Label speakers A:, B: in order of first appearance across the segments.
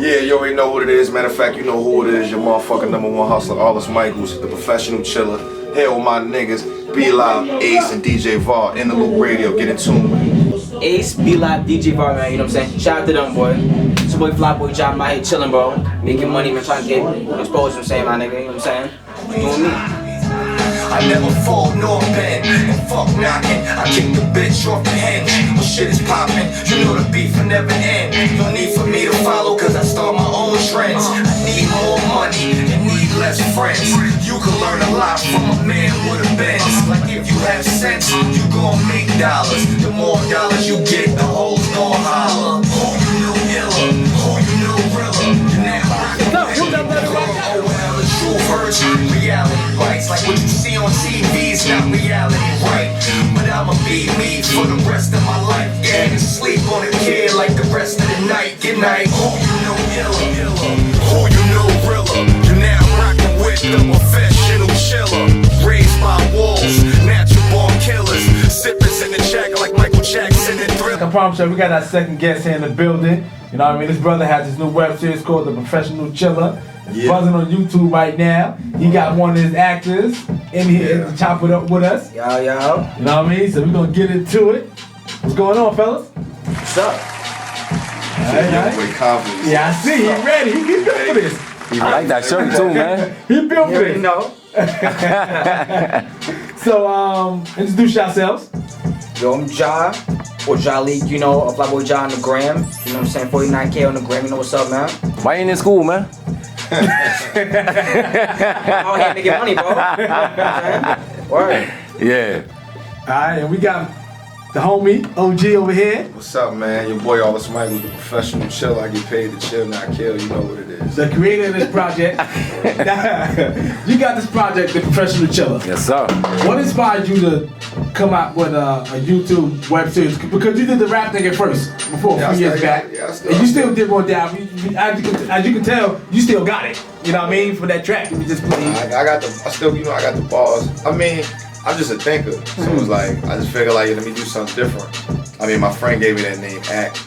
A: Yeah, you already know what it is. Matter of fact, you know who it is. Your motherfucking #1 hustler, Arlis Michaels, the professional chiller. Here with my niggas, BoiiJah, Ace, and DJ Var in the loop radio. Get in tune.
B: Ace, BoiiJah, DJ Var, man. You know what I'm saying? Shout out to them, boy. It's your boy BoiiJah. I'm out here chilling, bro. Making money, man. Trying to get exposed. You know what I'm saying, my nigga? You know what I'm saying? Doing me.
C: I never fall nor bend, and fuck knocking. I kick the bitch off the hinge. When shit is popping, you know the beef will never end. No need for me to follow, cause I start my own trends. I need more money and need less friends. You can learn a lot from a man with a Benz. Like if you have sense, you gon' make dollars. The more dollars you get, the hoes gon' holler. Who you know iller, who you know realer. You now rockin' with the true version, reality bites. Like what you see on TV's not reality, right? But I'ma be me for the rest of my life. Yeah, and sleep on a kid like the rest of the night. Good night. Who you know iller, who you know realer. You now rockin' with the professional chiller. Raised by wolves, natural born killers. Sippers in the jacket like Michael Jackson and Thriller.
D: I promise you, we got our second guest here in the building. You know what I mean? This brother has his new web series called The Professional Chiller. It's buzzing on YouTube right now. He got one of his actors in here to chop it up with us.
B: Yo, yo.
D: You know what I mean? So we're gonna get into it. What's going on, fellas?
B: What's up?
A: With confidence.
D: Yeah, I see. He ready. He built for this.
E: I like that shirt too, man.
D: He built for this.
B: You know.
D: So, introduce yourselves.
B: Yo, I'm Jah, or Jah League, you know, of BoiiJah on the gram. You know what I'm saying? 49K on the gram, you know what's up, man?
E: Why ain't in school, man?
B: I'm out here making money, bro. You know what I'm saying? Word.
E: Yeah.
D: Alright, and we got the homie, OG over here.
A: What's up, man? Your boy Arlis Michaels, the professional chiller. I get paid to chill, not kill. You know what it is.
D: The creator of this project. You got this project, The Professional Chiller.
E: Yes, sir.
D: What inspired you to come out with a YouTube web series? Because you did the rap thing at first, before a few years back. And you still did one down. As you can tell, you still got it. You know what I mean? For that track, you just played.
A: I got the bars. I mean, I'm just a thinker. So it was like, I just figured like, let me do something different. I mean, my friend gave me that name, Act.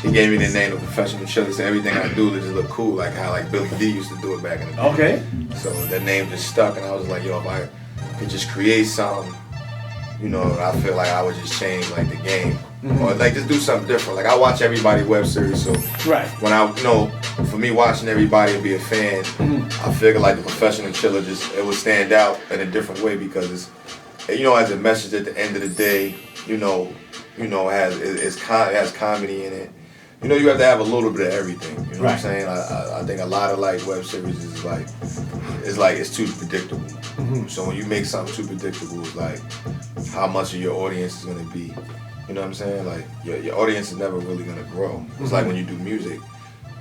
A: He gave me the name of Professional Chiller. He said everything I do to just look cool, like how like Billy D used to do it back in the day.
D: Okay.
A: So that name just stuck, and I was like, yo, if I could just create something, you know, I feel like I would just change like the game. Or like just do something different. Like I watch everybody web series, so when I, you know, for me watching everybody and be a fan, I figure like the Professional Chiller it would stand out in a different way because it's, you know, as a message at the end of the day, you know, it has comedy in it. You know, you have to have a little bit of everything. You know what I'm saying? I think a lot of like web series is like, it's too predictable. So when you make something too predictable, it's like how much of your audience is gonna be. You know what I'm saying? Like your audience is never really gonna grow. It's like when you do music.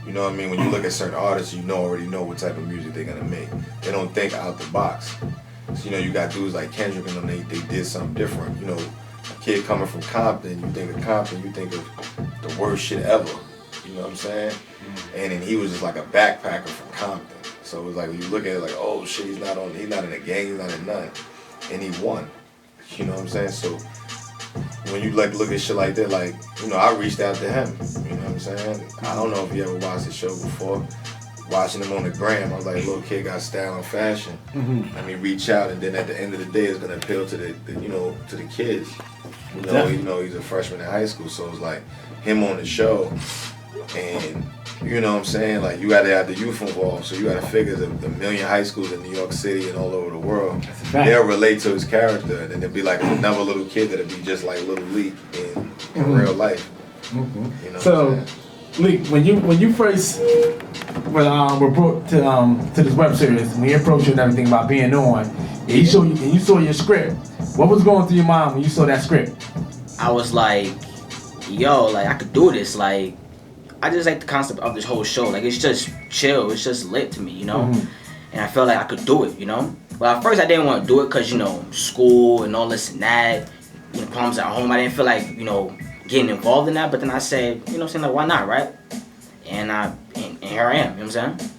A: You know what I mean? When you look at certain artists, you already know what type of music they're gonna make. They don't think out the box. So, you know, you got dudes like Kendrick and them, they did something different. You know, a kid coming from Compton, you think of Compton, you think of the worst shit ever. You know what I'm saying? And then he was just like a backpacker from Compton. So it was like, when you look at it like, oh shit, he's not in a gang, he's not in nothing. And he won. You know what I'm saying? So when you like look at shit like that, like, you know, I reached out to him. You know what I'm saying? I don't know if you ever watched the show before. Watching him on the gram, I was like, little kid got style and fashion. I mean, reach out, and then at the end of the day, it's gonna appeal to to the kids. You know, he's a freshman in high school, so it's like him on the show, and you know what I'm saying, like you gotta have the youth involved. So you gotta figure the million high schools in New York City and all over the world, they'll relate to his character, and then there'll be like another little kid that'll be just like Little Leak in real life. You know
D: so, Leak, when you first were brought to this web series, when you approached you and everything about being on, and you saw your script, what was going through your mind when you saw that script?
B: I was like, yo, like I could do this. Like, I just like the concept of this whole show. Like, it's just chill, it's just lit to me, you know? And I felt like I could do it, you know? But at first I didn't want to do it because, you know, school and all this and that, you know, problems at home. I didn't feel like, you know, getting involved in that. But then I said, you know what I'm saying, like, why not, right? And here I am, you know what I'm saying?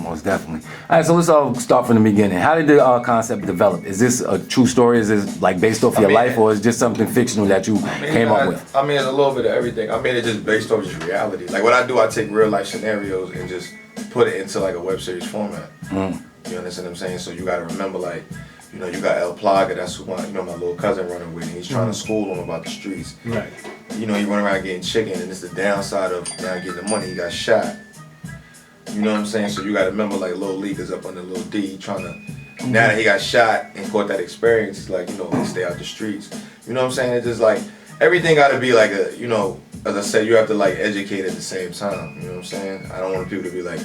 E: Most definitely. All right, so let's all start from the beginning. How did the concept develop? Is this a true story? Is this like based off your life, or is it just something fictional that you came up with?
A: I mean, it's a little bit of everything. I mean, it's just based off just reality. Like what I do, I take real life scenarios and just put it into like a web series format. You understand what I'm saying? So you got to remember, like, you know, you got El Plaga, that's who my little cousin running with, and he's trying to school him about the streets.
D: Right.
A: You know, he went around getting chicken, and it's the downside of now getting the money. He got shot. You know what I'm saying? So you got to remember, like, Lil League is up under Lil D. He trying to, now that he got shot and caught that experience, it's like, you know, stay out the streets. You know what I'm saying? It's just like, everything got to be like a, you know, as I said, you have to like educate at the same time. You know what I'm saying? I don't want people to be like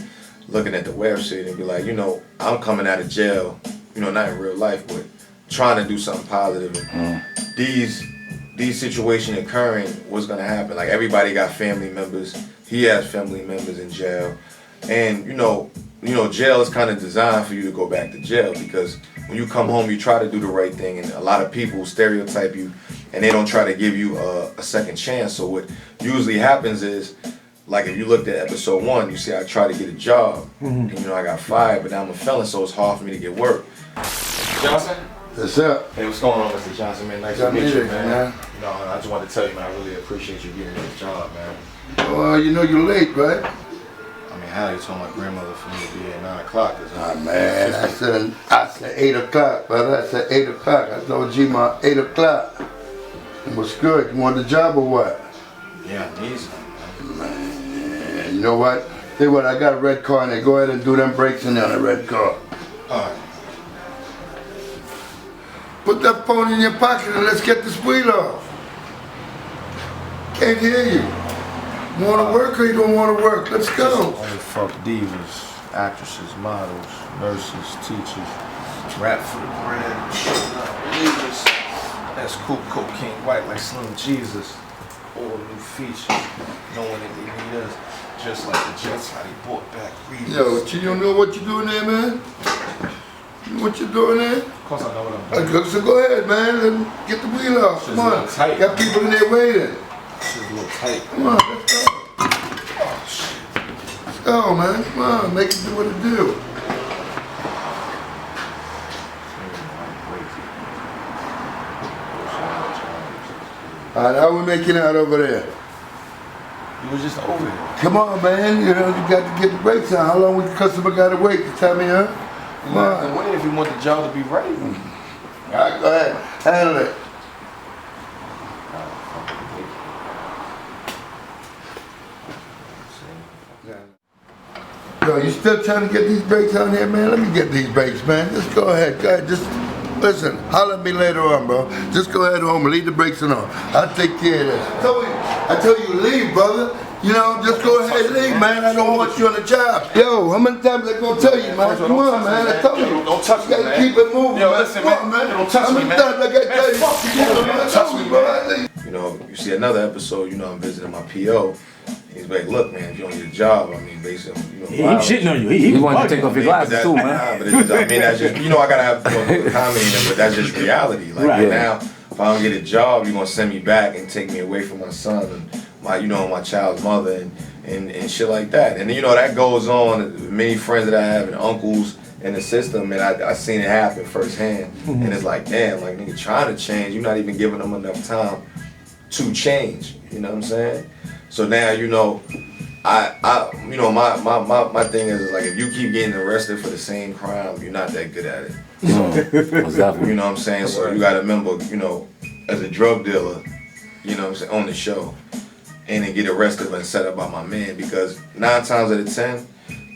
A: looking at the web series and be like, you know, I'm coming out of jail, you know, not in real life, but trying to do something positive. And these situations occurring, what's gonna happen? Like everybody got family members. He has family members in jail, and you know, jail is kind of designed for you to go back to jail because when you come home, you try to do the right thing, and a lot of people stereotype you, and they don't try to give you a second chance. So what usually happens is, like if you looked at episode 1, you see I tried to get a job, and you know I got fired, but now I'm a felon, so it's hard for me to get work. Johnson?
F: What's up?
A: Hey, what's going on, Mr. Johnson, man? Nice to meet you, man. You know, I just wanted to tell you, man, I really appreciate you getting this job, man.
F: Well, you know you're late, right?
A: I mean, how you told my grandmother for me to be at 9 o'clock?
F: Ah, man, I said 8 o'clock, brother. I said 8 o'clock. I told G-Ma 8 o'clock. It was good. You want the job or what?
A: Yeah, I need something,
F: man. You know what? Tell you what, I got a red car in there. Go ahead and do them brakes in there on the red car.
A: All right.
F: Put that phone in your pocket and let's get this wheel off. Can't hear you. You want to work or you don't want to work? Let's go.
A: Only fuck divas, actresses, models, nurses, teachers, rap for the bread, believers. That's cool, cocaine white like Slim Jesus. All new features, knowing that they need us, just like the Jets, how they brought back Reeves.
F: Yo, you don't know what you're doing there, man? You know what you're doing there?
A: Of course I know what I'm doing.
F: So go ahead, man, and get the wheel off. Come on.
A: Tight,
F: got people in there waiting.
A: This is a little tight.
F: Come on, let's go.
A: Oh, shit.
F: Let's go, man. Come on, make it do what it do. Alright, how we making out over there?
A: You was just over here.
F: Come on, man. You know, you got to get the brakes on. How long the customer got to wait to tell me, huh? Come on.
A: Wait if you want the job to be right.
F: Alright, go ahead. Handle it. Yo, you still trying to get these brakes on here, man? Let me get these brakes, man. Just go ahead. Go ahead. Just listen. Holler at me later on, bro. Just go ahead home and leave the brakes on. I'll take care of this. I told you to leave, brother. You know, just go ahead and leave, man. I don't want you on the job. Yo, how many times I gonna tell you, man? Come on, man. I told you.
A: Don't touch me, man.
F: You gotta keep it moving,
A: Yo,
F: man.
A: listen,
F: Come on, man.
A: Don't touch me, man.
F: How many times I gotta tell you?
A: Don't touch me, man.
F: Bro.
A: You know, you see another episode, you know, I'm visiting my PO. He's like, look, man, if you don't get a job, I mean, basically, you know,
D: he shitting on you. He
E: wanted to take off your glasses too, man.
A: Nah, but it's just, I mean, that's just, you know, I gotta have comedy in it, but that's just reality. Like now, if I don't get a job, you're gonna send me back and take me away from my son and my, you know, my child's mother and shit like that. And you know, that goes on. Many friends that I have and uncles in the system, and I seen it happen firsthand. And it's like, damn, like nigga trying to change, you're not even giving them enough time to change. You know what I'm saying? So now, you know, you know, my thing is like if you keep getting arrested for the same crime, you're not that good at it. So, you know what I'm saying? So you gotta remember, you know, as a drug dealer, you know what I'm saying, on the show, and then get arrested and set up by my man, because 9 times out of 10,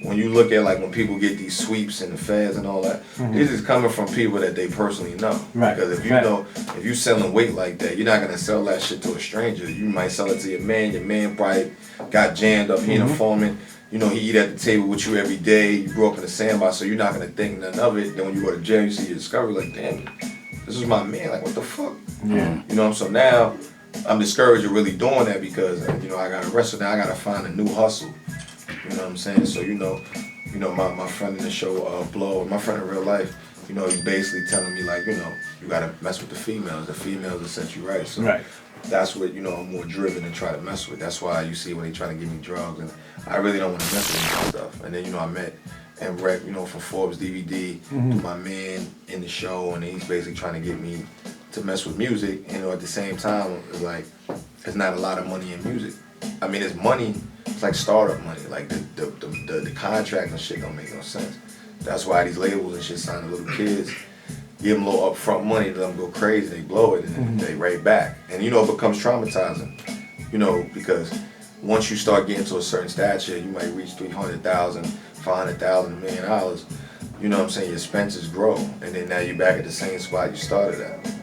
A: when you look at like when people get these sweeps and the feds and all that, this is coming from people that they personally know. Right. Because if you know, if you selling weight like that, you're not gonna sell that shit to a stranger. You might sell it to your man. Your man probably got jammed up. He an informant. You know, he eat at the table with you every day. You grew up in the sandbox, so you're not gonna think none of it. Then when you go to jail, you see your discovery, like, damn, this is my man. Like, what the fuck? Yeah. You know, so now I'm discouraged of really doing that because you know I got arrested. Now I gotta find a new hustle. You know what I'm saying? So you know my friend in the show, Blow, my friend in real life, you know, he's basically telling me like, you know, you gotta mess with the females. The females will set you right. So that's what, you know, I'm more driven to try to mess with. That's why you see when they try to give me drugs, and I really don't want to mess with that stuff. And then, you know, I met and rep, you know, for Forbes DVD, to my man in the show, and he's basically trying to get me to mess with music. And, you know, at the same time, it's like, there's not a lot of money in music. I mean, it's money, it's like startup money. Like the contract and shit don't make no sense. That's why these labels and shit sign the little kids, give them a little upfront money, let them go crazy, they blow it, and then they right back. And you know, it becomes traumatizing, you know, because once you start getting to a certain stature, you might reach $300,000, $500,000, $1 million. You know what I'm saying? Your expenses grow, and then now you're back at the same spot you started at.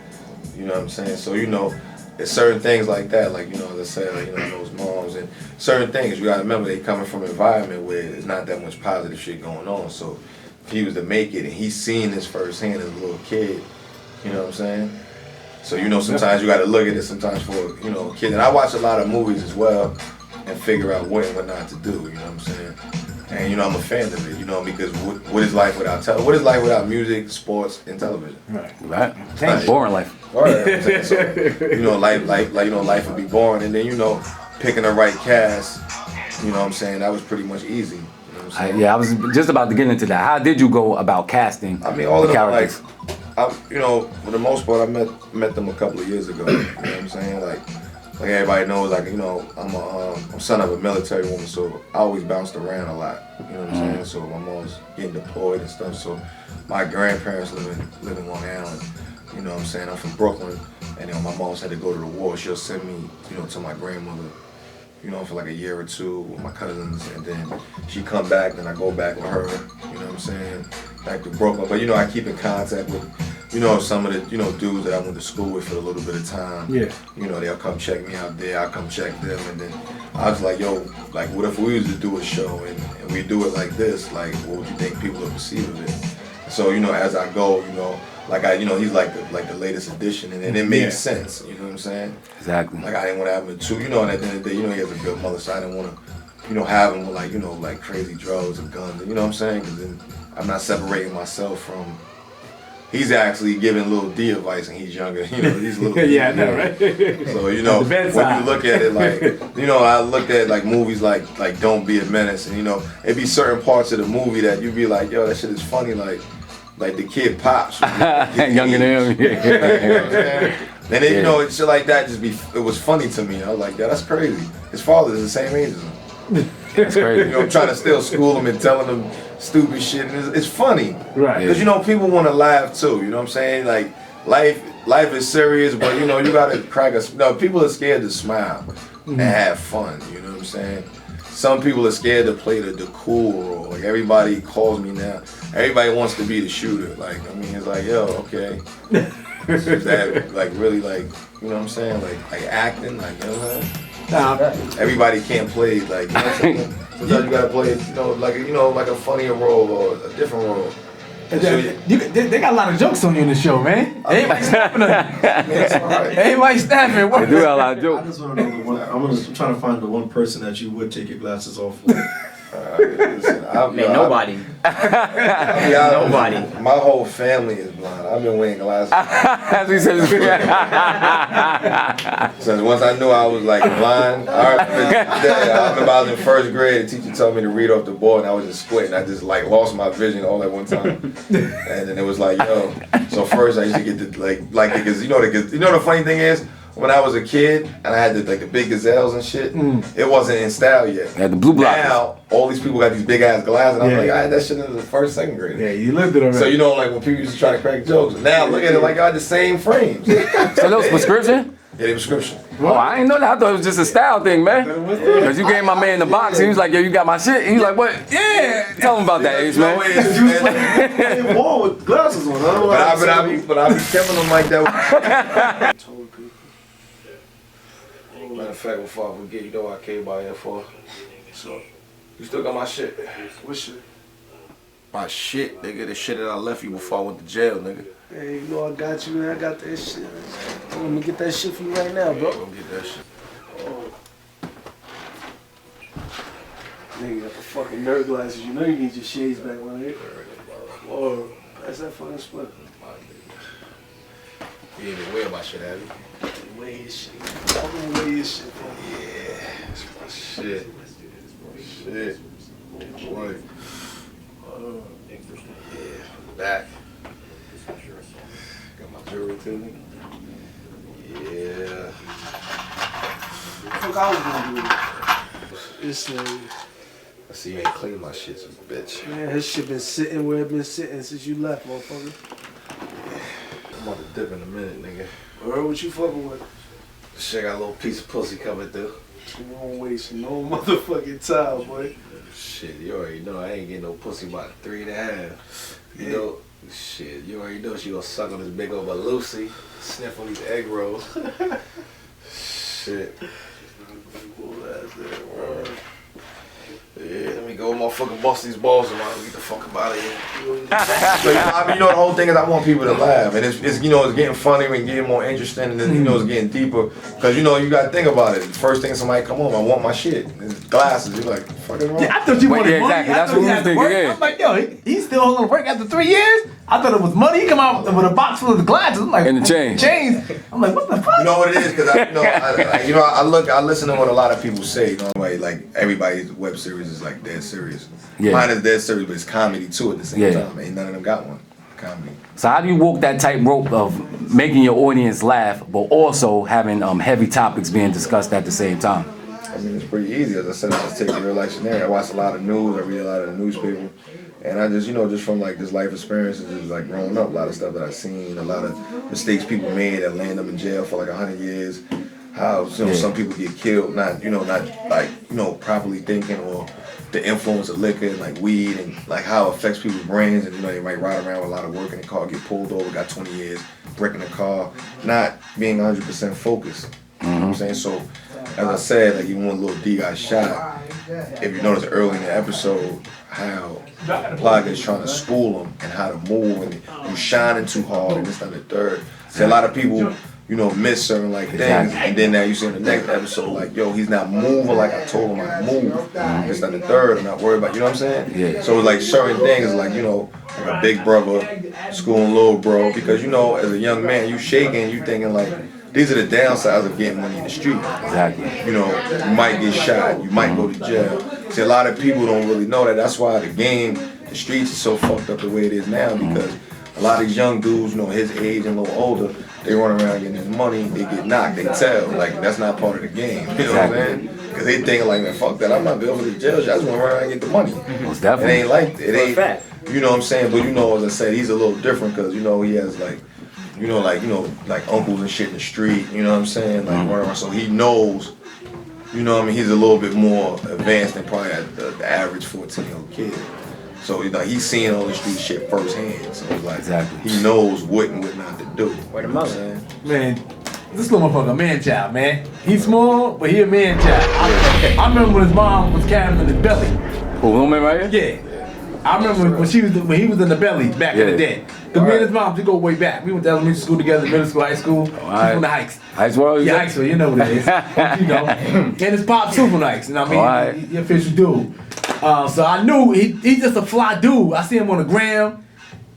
A: You know what I'm saying? So you know, it's certain things like that, like, you know, as I said, like, you know, those moms and certain things. You gotta remember, they coming from an environment where there's not that much positive shit going on. So if he was to make it and he's seen this firsthand as a little kid, you know what I'm saying? So, you know, sometimes you gotta look at it sometimes for, you know, a kid. And I watch a lot of movies as well and figure out what and what not to do, you know what I'm saying? And, you know, I'm a fan of it, you know, because what is life without what is life without music, sports, and television?
E: Right. It's boring life.
A: Right. So, you know, life would be boring. And then, you know, picking the right cast, you know what I'm saying, that was pretty much easy. You know what I'm saying?
E: Yeah, I was just about to get into that. How did you go about casting?
A: I mean, all of them,
E: characters?
A: you know, for the most part, I met them a couple of years ago. You know what I'm saying? Like everybody knows, like, you know, I'm son of a military woman, so I always bounced around a lot. You know what I'm saying? So I'm always getting deployed and stuff. So my grandparents live in Long Island. You know what I'm saying? I'm from Brooklyn, and then when my mom's had to go to the war, she'll send me, you know, to my grandmother, you know, for like a year or two with my cousins, and then she come back, then I go back with her, you know what I'm saying, back to Brooklyn. But, you know, I keep in contact with, you know, some of the, you know, dudes that I went to school with for a little bit of time. Yeah. You know, they'll come check me out there, I'll come check them, and then I was like, yo, like, what if we was to do a show and we do it like this? Like, what would you think people would perceive of it? So, you know, as I go, you know, like you know, he's like the latest addition, and it makes sense. You know what I'm saying?
E: Exactly.
A: Like, I didn't want to have him too. You know, and at the end of the day, you know, he has a good mother, so I didn't want to, you know, have him with, like, you know, like crazy drugs and guns. You know what I'm saying? Because then I'm not separating myself from. He's actually giving little D advice, and he's younger. You know, he's a little.
D: Yeah, I know, right?
A: So, you know, when you look at it, like, you know, I looked at like movies like Don't Be a Menace, and, you know, it'd be certain parts of the movie that you'd be like, yo, that shit is funny, like the kid Pops.
E: Younger than him.
A: And then, you know, shit like that it was funny to me. I was like, yeah, that's crazy. His father is the same age as him.
E: That's crazy.
A: You know, I'm trying to still school him and telling him stupid shit. And it's funny. Right. Because, you know, people want to laugh too. You know what I'm saying? Like, life is serious, but, you know, you got to crack a... No, people are scared to smile and have fun. You know what I'm saying? Some people are scared to play the cool role. Like, everybody calls me now. Everybody wants to be the shooter. Like, I mean, it's like, yo, okay. Is that, like, really, like, you know what I'm saying? Like acting, like, you know what I'm saying? Everybody can't play, like, you know what I'm saying? Sometimes you gotta play, you know, like a funnier role or a different role.
D: They got a lot of jokes on you in the show, man. Everybody snapping on you. Everybody snapping.
E: They do got a lot of jokes.
G: I just want to know the one. I'm trying to find the one person that you would take your glasses off for.
A: Listen,
B: nobody.
A: Nobody. My whole family is blind. I've been wearing glasses.
E: As he says,
A: since once I knew I was like blind, I remember I was in first grade. The teacher told me to read off the board, and I was just squinting. I just like lost my vision all at one time. And then it was like, yo. So first I used to get the because you know the funny thing is. When I was a kid and I had the big gazelles and shit, it wasn't in style yet.
E: Yeah, the blue block.
A: Now all these people got these big ass glasses, and I'm like, I had that shit in the first, second grade.
D: Yeah, you lived it already.
A: So you know, like when people used to try to crack jokes, now look at it like I had the same frames.
E: So that was prescription?
A: Yeah, they prescription.
E: Oh, I didn't know that. I thought it was just a style thing, man. Because you gave my man the box, and he was like, yo, you got my shit? And he was like, what? Yeah. Tell him about that, Ace, man.
G: Playing ball with glasses on.
A: But I be killing them like that. Matter of fact, before I forget, you know what I came by here for? So, you still got my shit?
G: What shit?
A: My shit, nigga. The shit that I left you before I went to jail, nigga.
G: Hey, you know I got you, man. I got that shit. Let me get that shit for you right now, bro.
A: Go get that shit.
G: Oh. Nigga got the fucking nerd glasses. You know you need your shades back one here. Whoa, that's that fucking split.
A: You ain't even wear my shit, have you?
G: Weigh his shit. I'm gonna weigh his shit, bro.
A: Yeah, that's my shit. Shit. Boy.
G: Hold
A: Back. Got my jewelry too, nigga. Yeah.
G: Fuck, I was gonna do this nigga.
A: I see you ain't clean my shit, you bitch.
G: Man, his shit been sitting where it been sitting since you left, motherfucker.
A: I'm about to dip in a minute, nigga.
G: Heard what you fucking with.
A: Shit got a little piece of pussy coming through.
G: You won't waste no motherfucking time, boy.
A: Shit, you already know I ain't getting no pussy about 3.5. You know, shit, you already know she gonna suck on this big old Lucy, sniff on these egg rolls. Shit. Yeah, let me go motherfucking bust these balls and I'll get the fuck up out of here. But, I mean, you know, the whole thing is I want people to laugh. And it's you know, it's getting funnier and getting more interesting and then, you know, it's getting deeper. Because, you know, you got to think about it. The first thing somebody come home, I want my shit. It's glasses. You're like, fucking wrong.
D: Yeah, I thought you wanted money.
E: Exactly.
D: I
E: That's
D: thought
E: what
D: he
E: we
D: had
E: was
D: to
E: thinking,
D: work.
E: yeah.
D: I'm like, yo, he's still holding work after 3 years? I thought it was money. He come out with a box full of the glasses. I'm like,
E: And the chains.
D: I'm like, what the fuck?
A: You know what it is? Because I listen to what a lot of people say. You know, like everybody's web series is like dead serious.
E: Yeah.
A: Mine is dead serious, but it's comedy too at the same
E: Yeah.
A: time. Ain't none of them got one. Comedy.
E: So how do you walk that tightrope of making your audience laugh, but also having heavy topics being discussed at the same time?
A: I mean, it's pretty easy. As I said, I just take the real life scenario. I watch a lot of news. I read a lot of the newspaper. And I just, you know, just from like this life experiences, just like growing up, a lot of stuff that I've seen, a lot of mistakes people made that land them in jail for like 100 years. How, you know, some people get killed, not like, you know, properly thinking, or the influence of liquor and like weed and like how it affects people's brains. And, you know, they might ride around with a lot of work in the car, get pulled over, got 20 years, wrecking the car, not being 100% focused. You know what I'm saying? So, as I said, like even when Lil D got shot, if you notice early in the episode, how Plaga is trying to school him and how to move, and you shining too hard and this, that, and the third. So a lot of people, you know, miss certain like things, and then now you see in the next episode, like, yo, he's not moving like I told him I move. This, that, and the third. I'm not worried about, you know what I'm saying?
E: Yeah.
A: So it's like certain things, like, you know, like a big brother schooling little bro, because, you know, as a young man, you shaking, you thinking like, these are the downsides of getting money in the street.
E: Exactly.
A: You know, you might get shot, you might go to jail. See, a lot of people don't really know that. That's why the game, the streets is so fucked up the way it is now, because a lot of these young dudes, you know, his age and a little older, they run around getting this money, they get knocked, they tell, like, that's not part of the game. You know what I'm saying? Because they thinking like, man, fuck that, I'm not going to the jail, I just want to run around and get the money.
E: Most definitely.
A: It ain't like, it ain't, you know what I'm saying? But, you know, as I said, he's a little different because, you know, he has like uncles and shit in the street, you know what I'm saying? Like, whatever. So he knows, you know what I mean? He's a little bit more advanced than probably the average 14-year-old kid. So, you know, he's seeing all this street shit firsthand. So, like, he knows what and what not to do.
B: Where the mother?
D: Man, this little motherfucker, a man child, man. He's small, but he a man child. I remember when his mom was carrying him in the belly.
E: Oh, little man right here?
D: Yeah. I remember when he was in the belly back in the day. Cause me and his mom, we go way back. We went to elementary school together, middle school, high school. He's from the Heights.
E: Heights World?
D: Yeah, Heights World, you know what it is. You know. And his pop too from Heights, you know what I mean? He official dude. So I knew he's just a fly dude. I see him on the gram.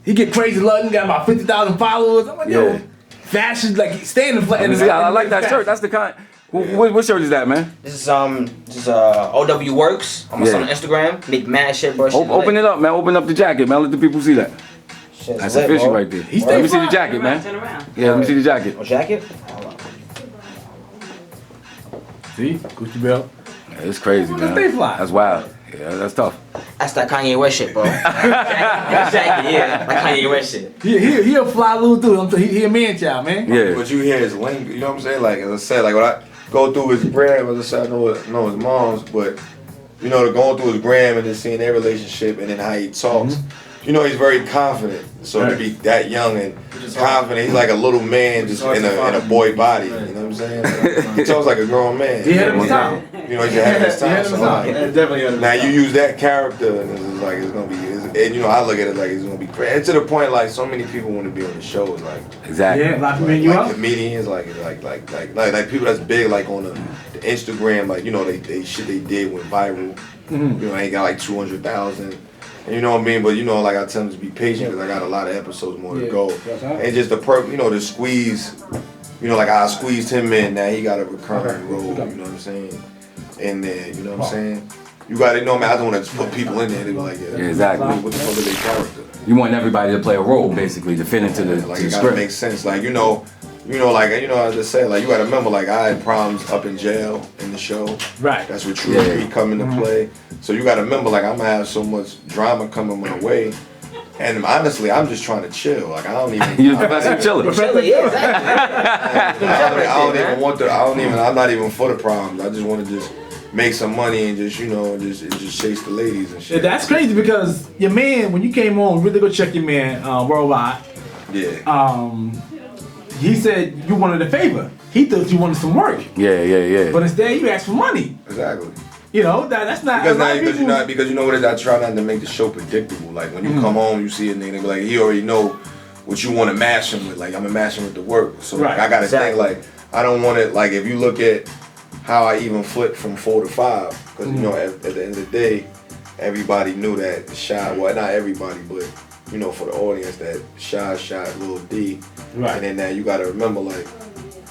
D: He get crazy looking, got about 50,000 followers. I'm like, yo, fashion, like staying in the
E: I like that shirt. That's the kind. What shirt is that, man?
B: This is OW Works. I'm on Instagram. Make mad shit, bro.
E: Open it up, man. Open up the jacket, man. Let the people see that. That's official right there. Let me see the jacket, man. Yeah, let me see the jacket.
B: Oh, jacket?
D: See? Gucci belt.
E: Yeah, it's crazy, man.
D: Stay fly.
E: That's wild. Yeah, that's tough.
B: That's that Kanye West shit, bro. Jacket, yeah. That Kanye West shit.
D: He a fly little dude. He a man child, man.
E: Yeah.
A: But you hear his language, you know what I'm saying? Like, as I said, like, when I go through his gram, as I said, I know his mom's, but, you know, going through his gram and just seeing their relationship and then how he talks, you know, he's very confident. So to be that young and confident, he's like a little man just in a boy body. You know what I'm saying? He talks like a grown man.
D: He had his time.
A: You know, he's ahead of his time. So like, now you use that character, and it's like it's gonna be. And you know, I look at it like it's gonna be crazy. And to the point, like so many people want to be on the show. Like
E: exactly.
D: Yeah, like
A: comedians, like people that's big, like on the Instagram, like you know, they shit they did went viral. You know, they got like 200,000. You know what I mean? But you know, like I tell them to be patient because I got a lot of episodes more to go. And just the you know, the squeeze. You know, like I squeezed him in. Now he got a recurring role. You know what I'm saying? And then, you know what I'm saying? you gotta know, man. I don't want to just put people in there. They be like, yeah,
E: exactly.
A: What the fuck is their character?
E: You want everybody to play a role, basically, to fit into the
A: like
E: to
A: it
E: the
A: gotta
E: script.
A: make sense. Like I just said, like you gotta remember, like I had problems up in jail in the show.
D: Right.
A: That's what True Street come into play. So you gotta remember, like I'm gonna have so much drama coming my way. And honestly, I'm just trying to chill. Like I don't even.
E: You're the professor chilling.
B: Yeah, exactly.
A: I'm not even for the problems. I just want to just make some money and just just chase the ladies and shit.
D: Yeah, that's crazy because your man, when you came on, really go check your man worldwide.
A: Yeah.
D: He said you wanted a favor. He thought you wanted some work.
E: Yeah.
D: But instead, you asked for money.
A: Exactly.
D: You know that's not
A: because you know what it is. I try not to make the show predictable. Like when you come home, you see a nigga be like he already know what you want to mash him with. Like I'm gonna mash him with the work. So like, I gotta think like I don't want it. Like if you look at how I even flipped from 4 to 5, because you know at the end of the day, everybody knew that Shy. Well, not everybody, but you know for the audience that Shy shot Lil D.
D: Right.
A: And then now you gotta remember like.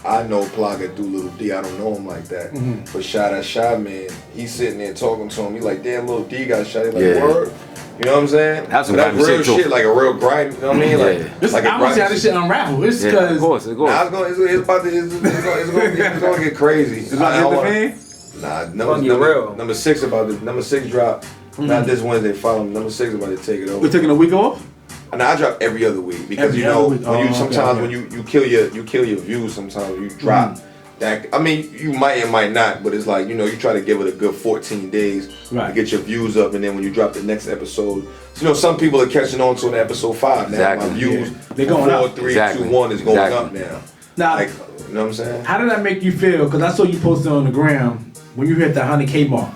A: I know Plaga do Lil D, I don't know him like that. But that Shy man, he's sitting there talking to him. He like, damn, Lil D got shot. He like, word. You know what I'm saying?
E: That's some
A: real shit, like a real grind. You know what I mean? Like,
D: I want to see how this shit unravel. It's because
E: of course.
A: It's gonna get crazy.
D: It's about to hit the
A: fan?
B: Nah,
A: number 6 about this. Number 6 drop. Not this Wednesday. Following number 6 about to take it over.
D: We're taking a week off.
A: And I drop every other week because when you kill your views sometimes when you drop that. I mean you might and might not, but it's like you try to give it a good 14 days to get your views up, and then when you drop the next episode, some people are catching on to episode 5 now. My views
D: they're going
A: 4,
D: up.
A: 3, 2, 1 is going up now.
D: Now,
A: like you know what I'm saying?
D: How did that make you feel? Because I saw you posted on the gram when you hit the 100K mark.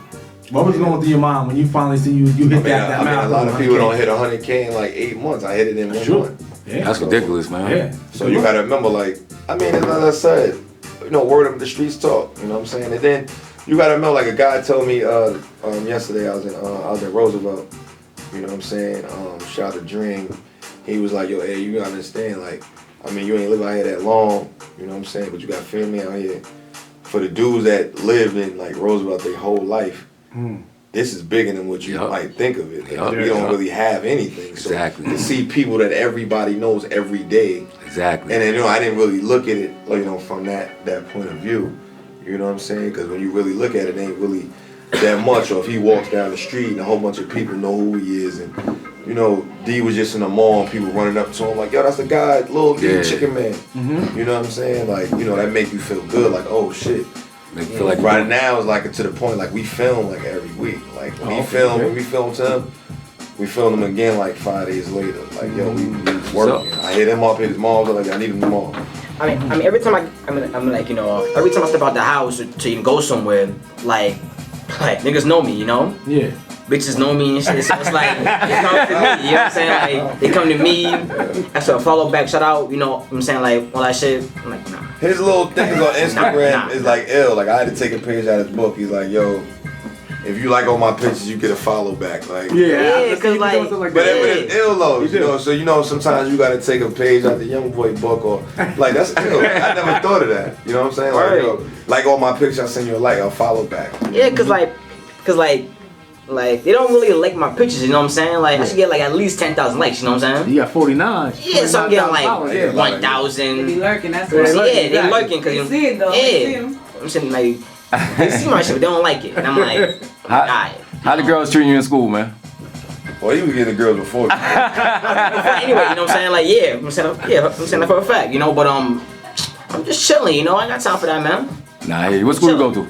D: What was going through your mind when you finally see you hit that milestone?
A: A lot of people don't hit 100K in like 8 months. I hit it in 1 month.
E: Yeah. That's ridiculous, man.
D: Yeah.
A: So you gotta remember, like, I mean, as I said, word of the streets talk. You know what I'm saying? And then you gotta remember, like a guy told me yesterday. I was in Roosevelt. You know what I'm saying? Shout out to Dream. He was like, yo, hey, you gotta understand, like, I mean, you ain't live out here that long. You know what I'm saying? But you got family out here. For the dudes that live in like Roosevelt their whole life. This is bigger than what you might think of it. Like, we don't really have anything. So to see people that everybody knows every day.
E: Exactly.
A: And then I didn't really look at it from that point of view. You know what I'm saying? Because when you really look at it, it ain't really that much. Or if he walks down the street and a whole bunch of people know who he is, and D was just in the mall and people running up to him like, yo, that's the guy, Lil D, Chicken Man. You know what I'm saying? Like, that make you feel good. Like, oh shit.
E: Feel like
A: right now it's like to the point like we film like every week. Like when we filmed him, we filmed him again like 5 days later. Like yo, we working. I hit him up, hit his mom. Like I need him tomorrow.
B: I mean every time I'm like every time I step out the house to even go somewhere, like niggas know me,
D: Yeah.
B: Bitches know me and shit, so it's like, they come to me, you know what I'm saying? Like, they come to me, ask for a follow back, shout out, you know what I'm saying? Like, all that shit, I'm like, nah.
A: His little things on Instagram is like ill. Like, I had to take a page out of his book. He's like, yo, if you like all my pictures, you get a follow back. Like,
B: because like,
A: but it's ill though, so sometimes you gotta take a page out the Young Boy book or, like, that's ill. I never thought of that, you know what I'm saying? Like, yo, like all my pictures, I send you a follow back.
B: Yeah, cause they don't really like my pictures, you know what I'm saying? Like, I should get like at least 10,000 likes, you know what I'm saying?
D: You got 49.
B: Yeah, so I'm getting like 1,000.
H: They be lurking, that's what
B: they lurking, cause
H: you see it though.
B: Yeah, I'm saying like, they see my shit, but they don't like it. And I'm like,
E: how the girls treating you in school, man?
A: Well, he was getting the girls before.
B: Anyway, you know what I'm saying? Like, I'm saying that for a fact, but I'm just chilling, I ain't got time for that, man.
E: Nah, hey, what school you go to?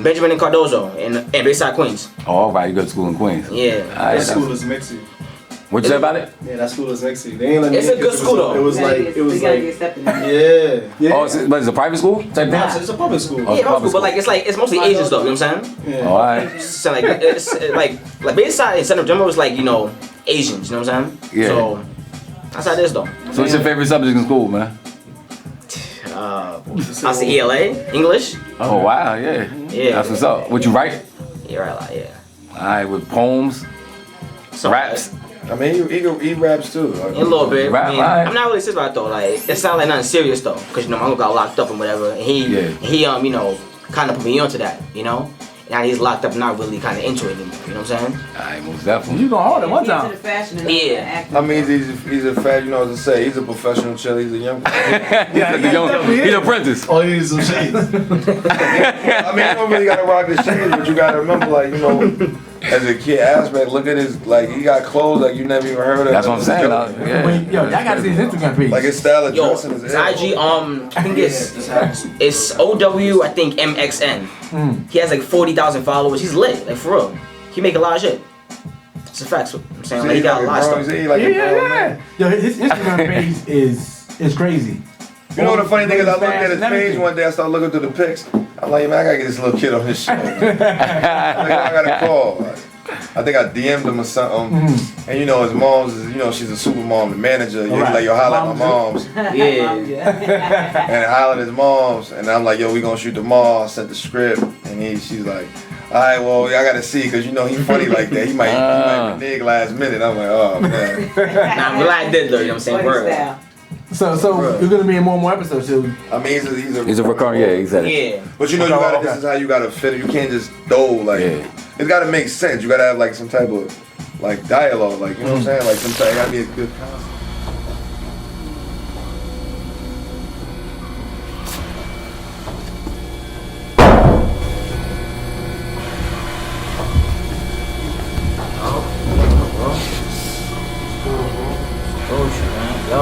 B: Benjamin and Cardozo in Bayside, Queens.
E: Oh, all right, you go to school in Queens.
B: Yeah.
G: That school is mixy.
E: What you say about it?
G: Yeah, that school is mixy. They ain't let me
B: It's a good school though.
H: We gotta get accepted.
G: Yeah.
E: Oh, it's a private school type thing?
G: Nah, it's a public school.
B: Yeah, public school, but like it's mostly Asian stuff. You know what I'm saying?
G: Yeah.
E: All right.
B: So like it's like Bayside and Center General was like Asians. You know what I'm saying?
E: Yeah.
B: So that's how it is though.
E: So what's your favorite subject in school, man?
B: I see ELA, English.
E: Oh wow, yeah. That's what's up. What you write?
B: Yeah, right, like, yeah.
E: All right, with poems, raps.
A: I mean, he raps too. Like,
B: a little bit.
E: Rap,
B: I'm not really serious about it though. Like, it sounds like nothing serious though, cause my uncle got locked up and whatever. And he kind of put me onto that, now he's locked up, not really kind of into it anymore. You know what I'm saying?
E: Alright, most definitely.
D: You gonna hold it one
H: He's into
D: time.
H: the fashion and
B: Yeah.
H: the acting.
A: I mean, he's a fat, you know what to say. He's a professional chiller. He's a young.
E: He's an apprentice.
G: All you need is some shades.
A: I mean, you don't really gotta rock the shades, but you gotta remember, like, you know, as a kid aspect, look at his, like, he got clothes like you never even heard of.
E: That's what I'm saying.
D: Yo, y'all gotta see his Instagram page.
A: Like his style of
B: Yo,
A: dressing is
B: his IG, I think it's OW, I think MXN. He has like 40,000 followers. He's lit, like for real. He make a lot of shit. It's a fact. I'm saying like, he got a lot of stuff.
D: Yeah. Yo, his Instagram page is crazy.
A: You know what the funny thing is? I looked at his page one day. I started looking through the pics. I'm like, man, I gotta get this little kid on this show. I gotta call. I think I DM'd him or something. And you know, his mom's, you know, she's a super mom, the manager. You're like, yo, holla at my mom's.
B: Yeah.
A: And I hollered at his mom's. And I'm like, yo, we gonna shoot tomorrow. I sent the script. And she's like, all right, well, I gotta see, because you know, he funny like that. He might renege last minute. I'm like, oh, man.
B: Nah, I'm glad I did though, you know what I'm saying? Word.
D: So you're gonna be in more and more episodes too.
A: I mean,
E: He's a recurring, yeah, exactly.
B: Yeah.
A: But you know, this is how you gotta fit it. You can't just throw, like, it's gotta make sense. You gotta have, like, some type of, like, dialogue, like, you know what I'm saying? Like, some type, it gotta be a good concept.
B: Yo,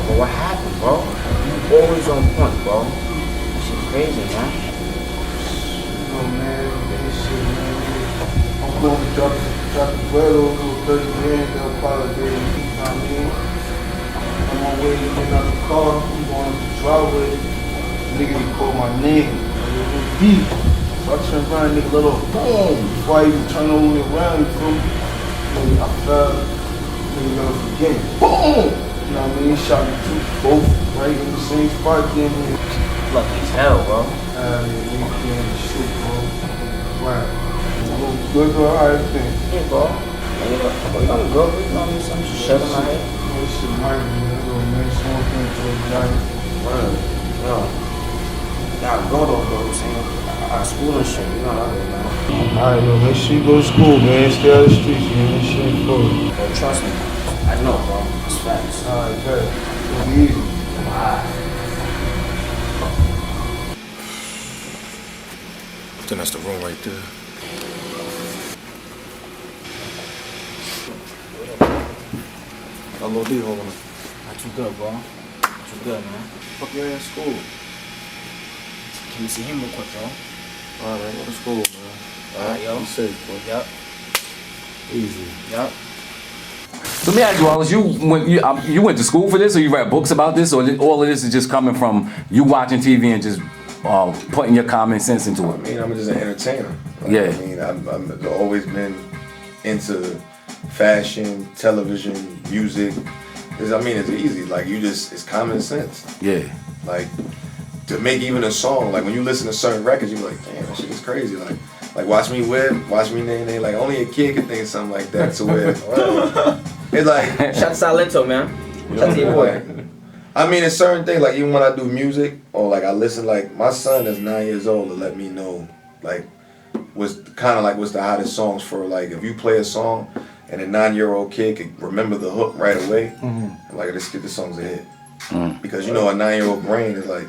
B: but what happened, bro? You always on point, bro. That shit crazy, man.
I: Oh man, this shit, man. I'm going to drop the bread over 30 grand, they'll probably be able to keep my man. I'm on my way to get out the car, I'm going to the driveway. Nigga, he called my name. It was deep. So I turned around, nigga, little boom. Before I even turn all the way around, you feel me? Nigga, I fell. Nigga, never forget. Boom! You know what I mean? He shot me both right in the same spot. Then
B: Lucky as hell, bro.
I: yeah, nigga can't shoot, bro. Wow. Good or everything.
B: Yeah, bro. You gonna go? You know some shit in my head?
I: This shit might be a little man. Someone came to a guy.
B: Word. Yo. Gotta go though, bro. I'm saying. Out of school and shit. You know how that is, man.
I: Alright, yo, make sure you go to school, man. Stay out of the streets, man. This shit ain't cool.
B: Bro, trust me. I know, bro. It's facts.
I: Alright, good. It'll be easy.
A: Then that's the room right there.
B: Hello, D, hold on. Not too good, bro. Not too good, man.
A: Fuck you in school.
B: Can you see him real quick, bro?
A: Alright, go to school, man.
B: Alright, yo.
A: Be safe, bro.
B: Yup.
A: Easy.
B: Yup.
E: So let me ask you, Arlis, you went to school for this, or you read books about this, or all of this is just coming from you watching TV and just putting your common sense into it?
A: I mean, I'm just an entertainer. Like,
E: Yeah.
A: I mean, I've always been into fashion, television, music. It's easy. Like, it's common sense.
E: Yeah.
A: Like, to make even a song, like when you listen to certain records, you're like, damn, that shit is crazy. Like Watch Me Whip, Watch Me Nay Nay. Like, only a kid could think of something like that. To where it's like,
B: Shout to Salento, man.
A: you know,
B: Shout to your boy.
A: like, I mean, it's certain things. Like, even when I do music or like I listen, like my son is 9 years old to let me know, like, what's the hottest songs for, like, if you play a song and a 9-year-old kid could remember the hook right away, like, this song's a hit. Because, you know, a 9-year-old brain is like,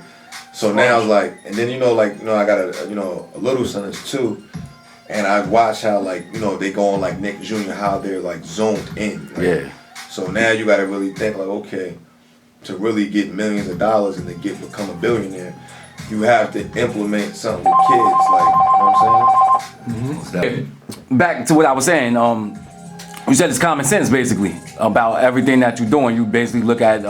A: so now it's like, and then, I got a little son is 2, and I watch how, like, they go on, like, Nick Jr., how they're, like, zoned in. Like,
E: Yeah.
A: So now you gotta really think, like, okay, to really get millions of dollars and to become a billionaire, you have to implement something with kids, like, you know what I'm saying?
E: Back to what I was saying, you said it's common sense, basically, about everything that you're doing. You basically look at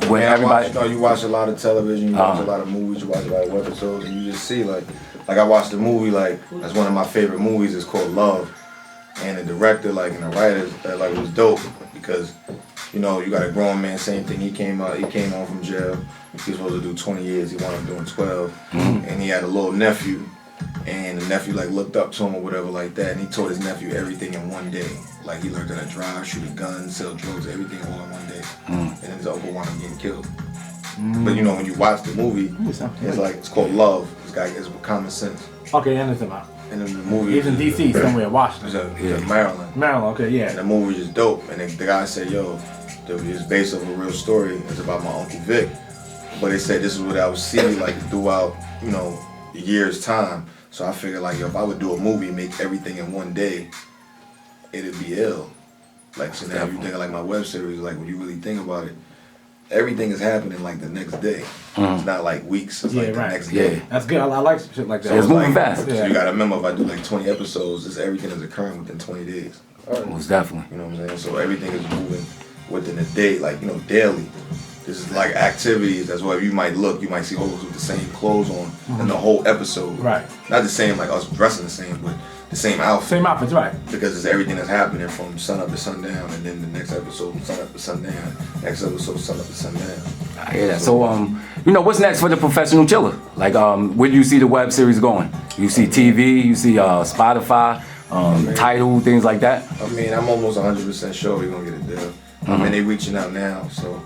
E: when everybody...
A: You watch a lot of television, you watch a lot of movies, you watch a lot of episodes, and you just see, like I watched a movie, like, that's one of my favorite movies, it's called Love. And the director, like, and the writers, like, it was dope, because, you got a grown man, same thing, he came home from jail, he was supposed to do 20 years, he wound up doing 12, and he had a little nephew, and the nephew, like, looked up to him or whatever like that, and he taught his nephew everything in one day. Like, he learned how to drive, shoot a gun, sell drugs, everything all in one day. And then his uncle wound up getting killed. But when you watch the movie, it's called Love. It's guy is Common Sense.
D: Okay, I understand about.
A: And then the movie.
D: He's in D.C. somewhere, Washington.
A: He's in Maryland.
D: Maryland, okay, yeah.
A: And the movie was just dope. And the guy said, yo, it's based off a real story. It's about my Uncle Vic. But they said this is what I would see like throughout, you know, the year's time. So I figured like, yo, if I would do a movie, make everything in one day, it'd be ill. Like, so now you think of like my web series, like when you really think about it, everything is happening like the next day. It's not like weeks, it's like the next day.
D: That's good. I like shit like that.
A: So
E: it's moving fast.
A: So you gotta remember, if I do like 20 episodes, everything is occurring within 20 days.
E: Most definitely.
A: You know what I'm saying? So everything is moving within a day, like, you know, daily. This is like activities. That's why you might look, you might see hoes with the same clothes on in the whole episode.
D: Right.
A: Not the same, like us dressing the same, but the same outfit.
D: Same outfits, right.
A: Because it's everything that's happening from sun up to sundown, and then the next episode, sun up to sundown. Next episode, sun up to sundown.
E: I hear that. So, you know, what's next for the Professional Chiller? Like, where do you see the web series going? You see TV, you see Spotify, Tidal, things like that?
A: I mean, I'm almost 100% sure we're gonna get a deal. I mean, they reaching out now, so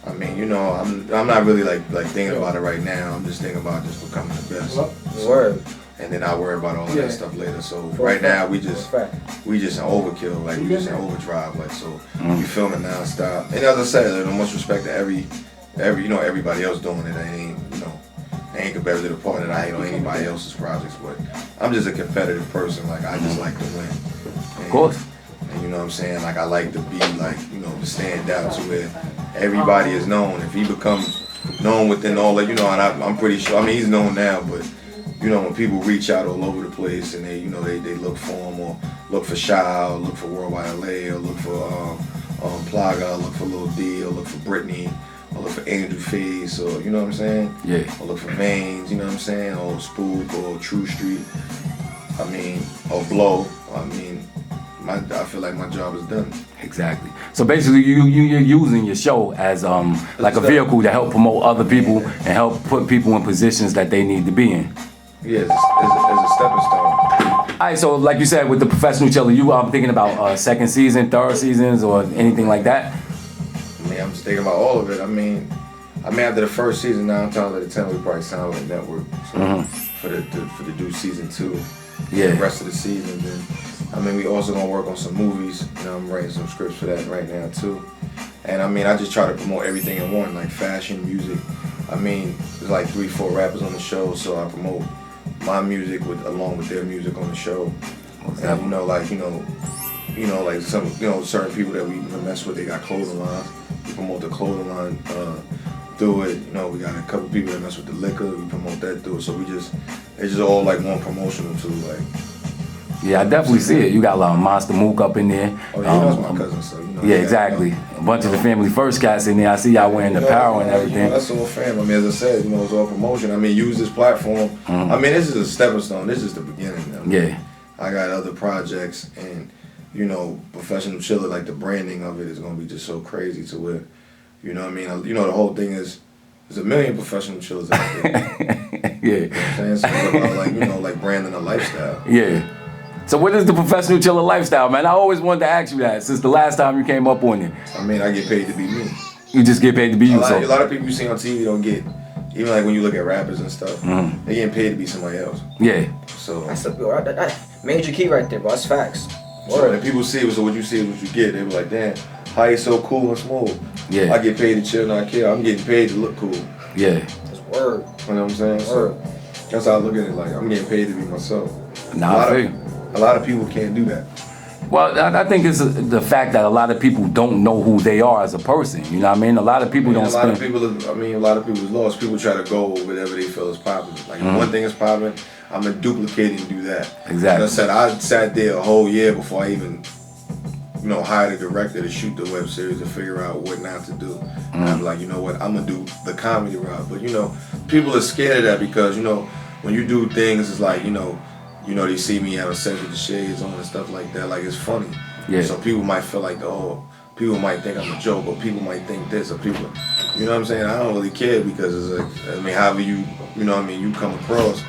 A: I mean, you know, I'm not really like thinking about it right now. I'm just thinking about just becoming the best.
B: Word.
A: And then I'll worry about all of that stuff later. So right now we just in overkill, like we just in overdrive, like so we filming nonstop. And as I said, no much respect to every you know, everybody else doing it. I ain't, you know, I ain't compared to the part that I hate on anybody else's projects, but I'm just a competitive person. Like I just like to win. And,
E: of course.
A: And you know what I'm saying? Like I like to be like, you know, to stand out to where everybody is known. If he becomes known within all that, you know, and I'm pretty sure, I mean, he's known now, but you know, when people reach out all over the place and they, you know, they look for him or look for Shy or look for Worldwide LA or look for Plaga or look for Lil D or look for Britney or look for Angel Face or, you know what I'm saying?
E: Yeah.
A: Or look for Veins, you know what I'm saying? Or Spook or True Street, I mean, or Blow, I mean, I feel like my job is done.
E: Exactly. So basically, you're using your show as like a vehicle to help promote other people and help put people in positions that they need to be in.
A: Yeah, as a stepping stone.
E: All right, so like you said, with the Professional Chiller, you thinking about second season, third seasons, or anything like that?
A: I mean, I'm just thinking about all of it. I mean, after the first season, 9 times out of 10, we probably signed with a network. So for the do season 2, the rest of the season, then. I mean, we also gonna work on some movies. You know, I'm writing some scripts for that right now too. And I mean, I just try to promote everything in one, like fashion, music. I mean, there's like 3-4 rappers on the show, so I promote my music along with their music on the show. And you know, like like some, you know, certain people that we mess with, they got clothing lines. We promote the clothing line through it. You know, we got a couple people that mess with the liquor. We promote that through it. So it's just all like one promotional tool, like.
E: Yeah, I definitely see it. You got a lot of Monster Mook up in there.
A: Oh, yeah, that's my cousin, so you know.
E: Yeah, exactly. A bunch of the Family First cats in there. I see y'all wearing the apparel and everything.
A: You know, that's all fam. I mean, as I said, you know, it's all promotion. I mean, use this platform. I mean, this is a stepping stone. This is the beginning. I mean, I got other projects, and you know, Professional Chiller, like the branding of it is gonna be just so crazy to where, you know what I mean? You know, the whole thing is, there's a million Professional Chillers out there.
E: Yeah.
A: You know what I'm saying? So it's about like, you know, like branding a lifestyle.
E: Yeah. So what is the Professional Chiller lifestyle, man? I always wanted to ask you that since the last time you came up on it.
A: I mean, I get paid to be me.
E: You just get paid to be you.
A: A lot of people you see on TV don't get, even like when you look at rappers and stuff, they getting paid to be somebody else.
E: Yeah.
A: So
B: that's a major key right there, bro. That's facts.
A: So when people see it, so what you see is what you get. They be like, damn, how you so cool and smooth?
E: Yeah.
A: I get paid to chill, not care. I'm getting paid to look cool.
E: Yeah.
B: That's word.
A: You know what I'm saying? So that's how I look at it. Like I'm getting paid to be myself. A lot of people can't do that.
E: Well, I think it's the fact that a lot of people don't know who they are as a person. You know what I mean? A lot of people don't.
A: A lot of people is lost. People try to go with whatever they feel is popular. Like if one thing is popular, I'm gonna duplicate it and do that.
E: Exactly.
A: Like I said, I sat there a whole year before I even, you know, hired a director to shoot the web series to figure out what not to do. And I'm like, you know what? I'm gonna do the comedy route. But you know, people are scared of that because you know when you do things, it's like you know, they see me having sex with the shades on and stuff like that. Like it's funny.
E: Yeah.
A: So people might feel like, oh, people might think I'm a joke, or people might think this, or people, you know what I'm saying? I don't really care because it's like, I mean, however you know what I mean, you come across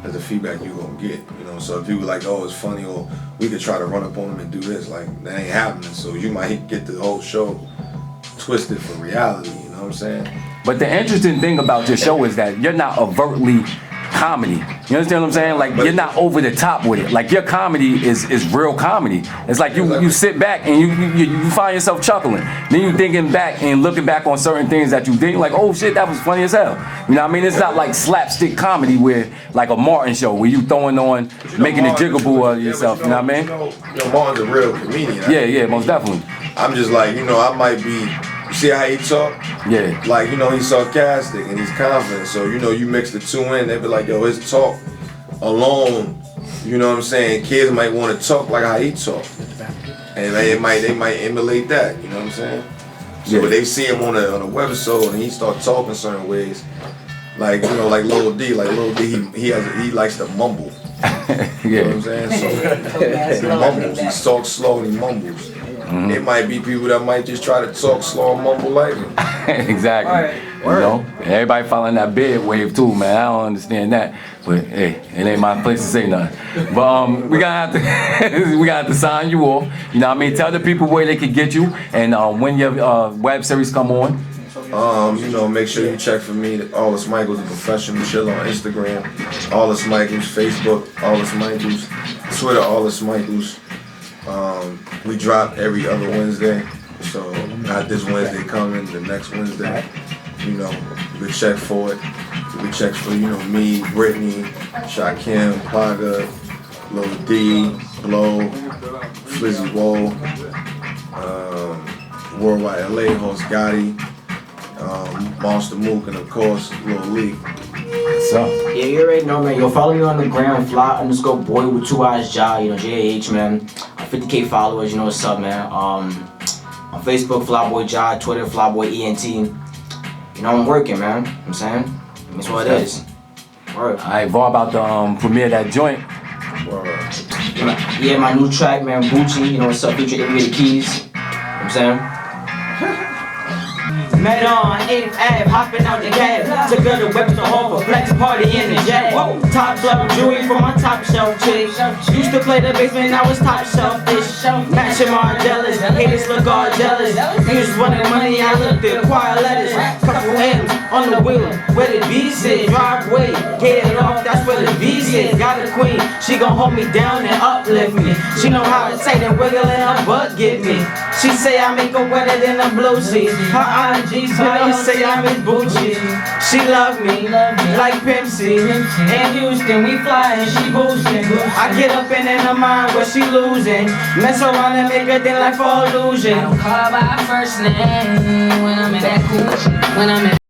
A: as the feedback you gonna get, you know. So if people like, oh, it's funny, or we could try to run up on them and do this, like that ain't happening. So you might get the whole show twisted for reality, you know what I'm saying?
E: But the interesting thing about your show is that you're not overtly comedy. You understand what I'm saying? Like you're not over the top with it. Like your comedy is real comedy. It's like you sit back and you find yourself chuckling. Then you thinking back and looking back on certain things that you did, like, oh shit, that was funny as hell. You know what I mean? It's not like slapstick comedy where like a Martin show where you throwing on, making a jigaboo out of yourself. You know what I mean?
A: You know, Martin's a real comedian.
E: Yeah, most definitely.
A: I'm just like, you know, I might be, you see how he talk?
E: Yeah.
A: Like, you know, he's sarcastic and he's confident. So, you know, you mix the two in, they be like, yo, his talk alone, you know what I'm saying? Kids might want to talk like how he talk. And they might emulate that, you know what I'm saying? So when they see him on a webisode and he start talking certain ways, like, you know, like Lil D, he likes to mumble. You know what I'm saying? So he mumbles, he talks slow and he mumbles. It might be people that might just try to talk slow and mumble like him.
E: Exactly. You know, everybody following that bed wave too, man. I don't understand that, but hey, it ain't my place to say nothing. But we gotta have to sign you off. You know what I mean? Tell the people where they can get you and when your web series come on.
A: You know, make sure you check for me, Arlis Michaels, the professional chill on Instagram, Arlis Michaels, Facebook, Arlis Michaels, Twitter, Arlis Michaels. We drop every other Wednesday, so not this Wednesday coming, the next Wednesday. You know, you can check for it. You can check for, you know, me, Brittany, Shakim, Paga, Lil D, Blow, Flizzy Woe, Worldwide LA, Host Gotti, Monster Mook, and of course, Lil Lee.
E: So.
B: Yeah, you already know, man. Yo, follow me on the gram, fly_boy with 2 eyes, Jah, you know, JH, man. 50K followers, you know what's up, man. On Facebook, BoiiJah, Twitter, ENT. You know, I'm working, man. You know what I'm saying? That's what it is. Word.
E: Alright, Vo, about to premiere that joint.
B: Yeah, my new track, man, Bucci, you know what's up, featuring Ivy Keys. You know what I'm saying? Met on 8th Ave, hopping out the cab. Took her to weapons to home for flex party in the jet. Top level jewelry for my top shelf chick. Used to play the basement, now it's top shelf dish. Matching Margellas, haters look all jealous. Niggas wanting money, I looked at quiet letters. Couple M's on the wheel, where the B sit. Driveway, headed off, that's where the V sit. Got a queen, she gon' hold me down and uplift me. She know how to take and wiggle and her butt get me. She say I make her wetter than a blue sea. Her IG smile say I'm in Gucci. She love me like Pimp C. In Houston we fly and she boosting. I get up in her mind where she losing. Mess around and make her think like for illusion.
J: I don't call by her first name when I'm in that coochie. When I'm in